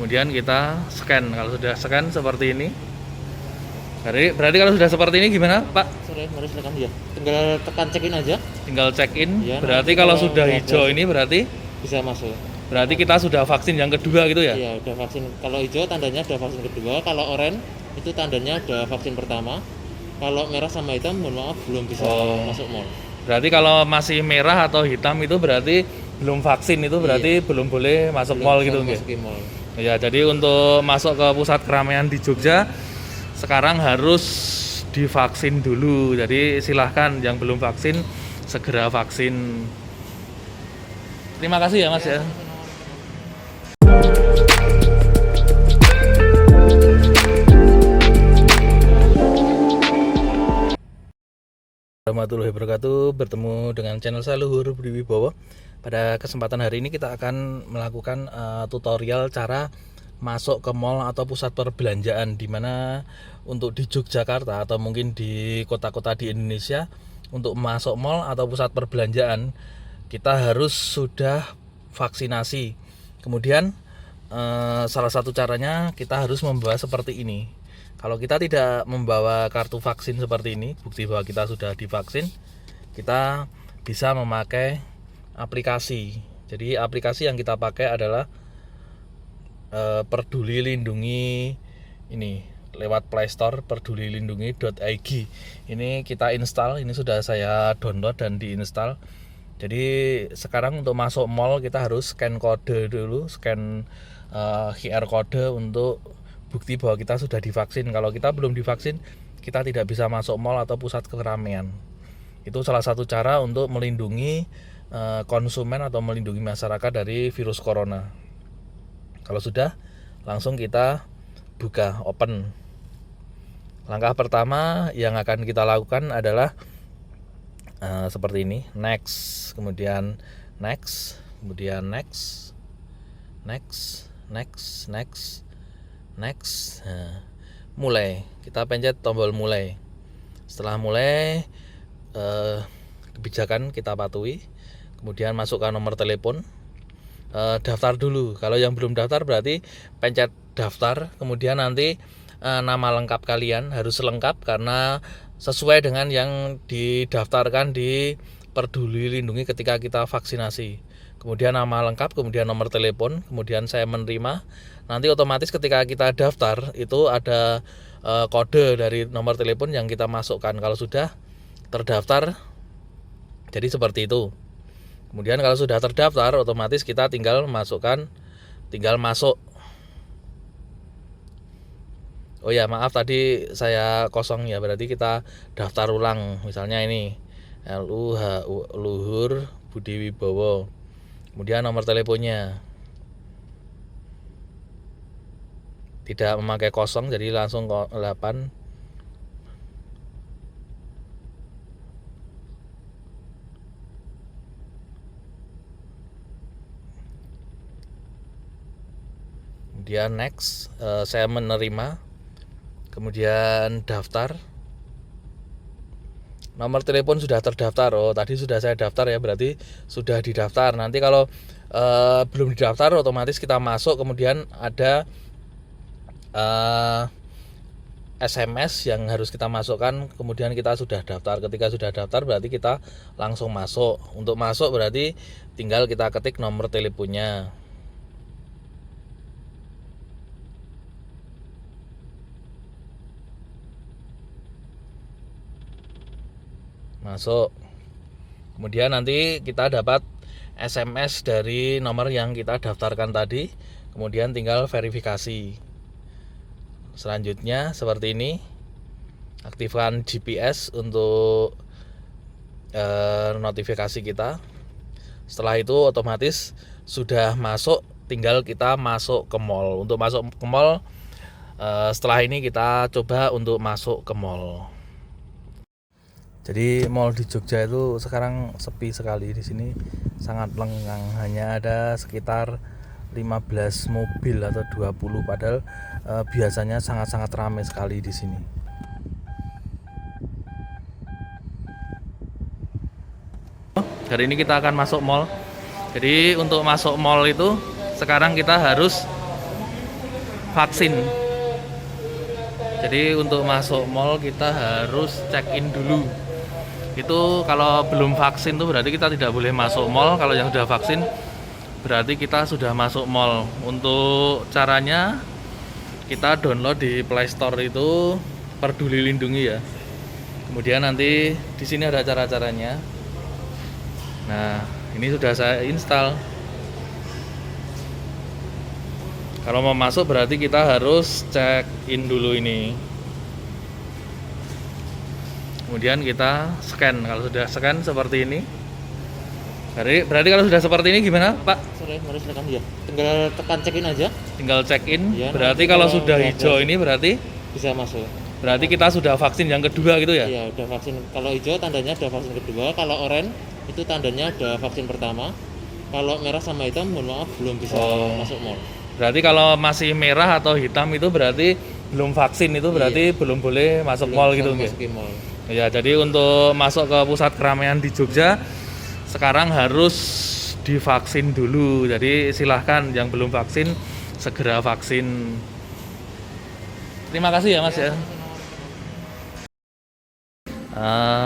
Kemudian kita scan. Kalau sudah scan seperti ini. Berarti kalau sudah seperti ini gimana, Pak? Sorry, harus tekan ya. Tinggal tekan check-in aja. Tinggal check-in. Ya, berarti kalau sudah hijau ini berarti bisa masuk. Berarti kita sudah vaksin yang kedua gitu ya? Iya, udah vaksin. Kalau hijau tandanya udah vaksin kedua. Kalau oranye itu tandanya udah vaksin pertama. Kalau merah sama hitam, mohon maaf belum bisa masuk mall. Berarti kalau masih merah atau hitam itu berarti belum vaksin, itu berarti belum boleh masuk mall gitu nggih. Ya, jadi untuk masuk ke pusat keramaian di Jogja sekarang harus divaksin dulu. Jadi silahkan yang belum vaksin segera vaksin. Terima kasih ya Mas ya. Warahmatullahi wabarakatuh. Bertemu dengan channel saya Luhur Budi Wibowo. Pada kesempatan hari ini kita akan melakukan tutorial cara masuk ke mall atau pusat perbelanjaan, di mana untuk di Yogyakarta atau mungkin di kota-kota di Indonesia untuk masuk mall atau pusat perbelanjaan kita harus sudah vaksinasi. Kemudian salah satu caranya kita harus membawa seperti ini. Kalau kita tidak membawa kartu vaksin seperti ini, bukti bahwa kita sudah divaksin, kita bisa memakai aplikasi. Jadi aplikasi yang kita pakai adalah Peduli Lindungi ini lewat Play Store, pedulilindungi.id. Ini kita install, ini sudah saya download dan diinstal. Jadi sekarang untuk masuk mall kita harus scan kode dulu, scan QR kode untuk bukti bahwa kita sudah divaksin. Kalau kita belum divaksin, kita tidak bisa masuk mall atau pusat keramaian. Itu salah satu cara untuk melindungi konsumen atau melindungi masyarakat dari virus corona. Kalau sudah, langsung kita buka, open. Langkah pertama yang akan kita lakukan adalah seperti ini, next, kemudian next, kemudian next, next, next, next, next. Nah, mulai, kita pencet tombol mulai. Setelah mulai, kebijakan kita patuhi. Kemudian masukkan nomor telepon. Daftar dulu. Kalau yang belum daftar berarti pencet daftar. Kemudian nanti nama lengkap kalian harus lengkap karena sesuai dengan yang didaftarkan di Peduli Lindungi ketika kita vaksinasi. Kemudian nama lengkap, kemudian nomor telepon, kemudian saya menerima. Nanti otomatis ketika kita daftar itu ada kode dari nomor telepon yang kita masukkan kalau sudah terdaftar. Jadi seperti itu. Kemudian kalau sudah terdaftar, otomatis kita tinggal masuk. Oh ya, maaf tadi saya kosong ya, berarti kita daftar ulang. Misalnya ini Luhur Budi Wibowo. Kemudian nomor teleponnya. Tidak memakai kosong, jadi langsung 8. Kemudian next, saya menerima. Kemudian daftar. Nomor telepon sudah terdaftar. Oh, tadi sudah saya daftar ya, berarti sudah didaftar. Nanti kalau belum didaftar, otomatis kita masuk. Kemudian ada SMS yang harus kita masukkan. Kemudian kita sudah daftar. Ketika sudah daftar, berarti kita langsung masuk. Untuk masuk berarti tinggal kita ketik nomor teleponnya. Masuk. Kemudian nanti kita dapat SMS dari nomor yang kita daftarkan tadi. Kemudian tinggal verifikasi. Selanjutnya seperti ini. Aktifkan GPS untuk notifikasi kita. Setelah itu otomatis sudah masuk. Tinggal kita masuk ke mall. Untuk masuk ke mall, setelah ini kita coba untuk masuk ke mall. Jadi mall di Jogja itu sekarang sepi sekali. Di sini sangat lengang, hanya ada sekitar 15 mobil atau 20, padahal biasanya sangat-sangat ramai sekali di sini. Hari ini kita akan masuk mall. Jadi untuk masuk mall itu sekarang kita harus vaksin. Jadi untuk masuk mall kita harus check in dulu. Itu kalau belum vaksin tuh berarti kita tidak boleh masuk mall. Kalau yang sudah vaksin berarti kita sudah masuk mall. Untuk caranya kita download di Play Store itu Peduli Lindungi ya. Kemudian nanti di sini ada cara-caranya. Nah, ini sudah saya install. Kalau mau masuk berarti kita harus check in dulu ini. Kemudian kita scan. Kalau sudah scan seperti ini. Berarti kalau sudah seperti ini gimana, Pak? Sorry, harus tekan ya. Tinggal tekan check in aja. Tinggal check in. Ya, berarti kalau sudah hijau ini berarti bisa masuk. Berarti kita sudah vaksin yang kedua gitu ya? Iya, udah vaksin. Kalau hijau tandanya udah vaksin kedua. Kalau oranye itu tandanya udah vaksin pertama. Kalau merah sama hitam, mohon maaf belum bisa masuk mall. Berarti kalau masih merah atau hitam itu berarti belum vaksin, itu berarti belum boleh masuk mall gitu nggih. Mall. Ya, jadi untuk masuk ke pusat keramaian di Jogja sekarang harus divaksin dulu. Jadi silahkan yang belum vaksin segera vaksin. Terima kasih ya Mas ya.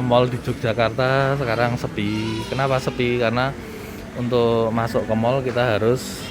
Mall di Yogyakarta sekarang sepi. Kenapa sepi? Karena untuk masuk ke mall kita harus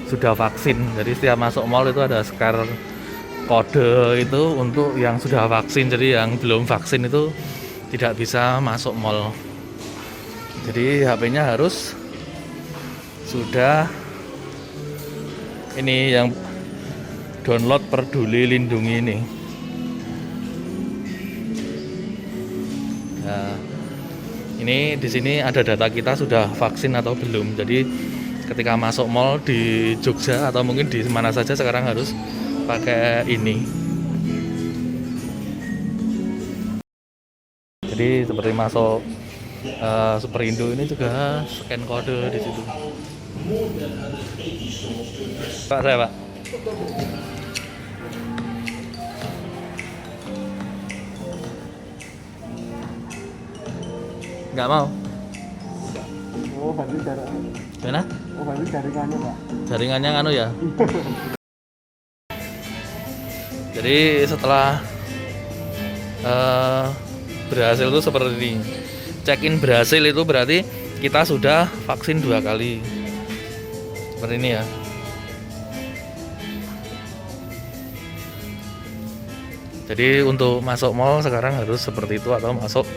sudah vaksin. Jadi setiap masuk mall itu ada scan kode itu untuk yang sudah vaksin. Jadi yang belum vaksin itu tidak bisa masuk mall. Jadi HP-nya harus sudah ini yang download Peduli Lindungi ini. Nah, ini di sini ada data kita sudah vaksin atau belum. Jadi ketika masuk mall di Jogja atau mungkin di mana saja sekarang harus pakai ini. Jadi seperti masuk Superindo ini juga scan kode di situ. Pak, saya Pak. Nggak mau. Oh, berarti Gimana? oh, berarti jaringannya, Pak. Jaringannya nganu ya. Jadi setelah berhasil itu seperti ini. Check-in berhasil itu berarti kita sudah vaksin 2 kali. Seperti ini ya. Jadi untuk masuk mall sekarang harus seperti itu atau masuk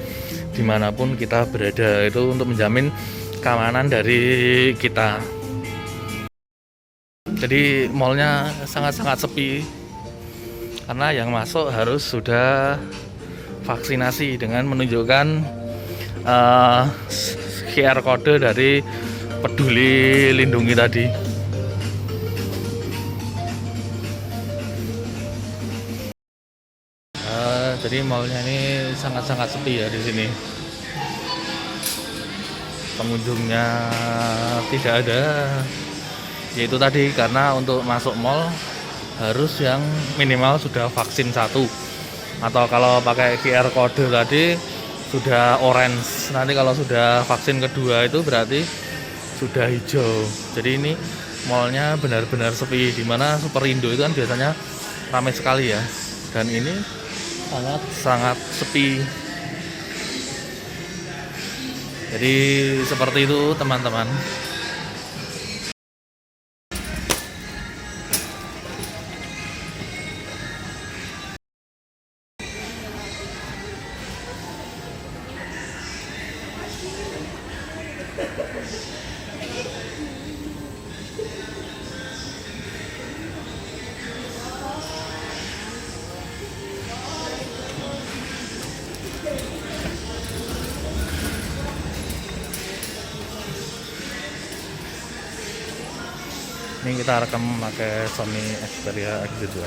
dimanapun kita berada itu untuk menjamin keamanan dari kita. Jadi mallnya sangat-sangat sepi karena yang masuk harus sudah vaksinasi dengan menunjukkan QR kode dari Peduli Lindungi tadi. Jadi mallnya ini sangat-sangat sepi ya di sini. Pengunjungnya tidak ada. Yaitu tadi karena untuk masuk mall harus yang minimal sudah vaksin 1. Atau kalau pakai QR kode tadi sudah orange. Nanti kalau sudah vaksin kedua itu berarti sudah hijau. Jadi ini mallnya benar-benar sepi. Dimana Superindo itu kan biasanya ramai sekali ya. Dan ini sangat sepi. Jadi seperti itu teman-teman. Ini kita rekam pakai Sony Xperia X2.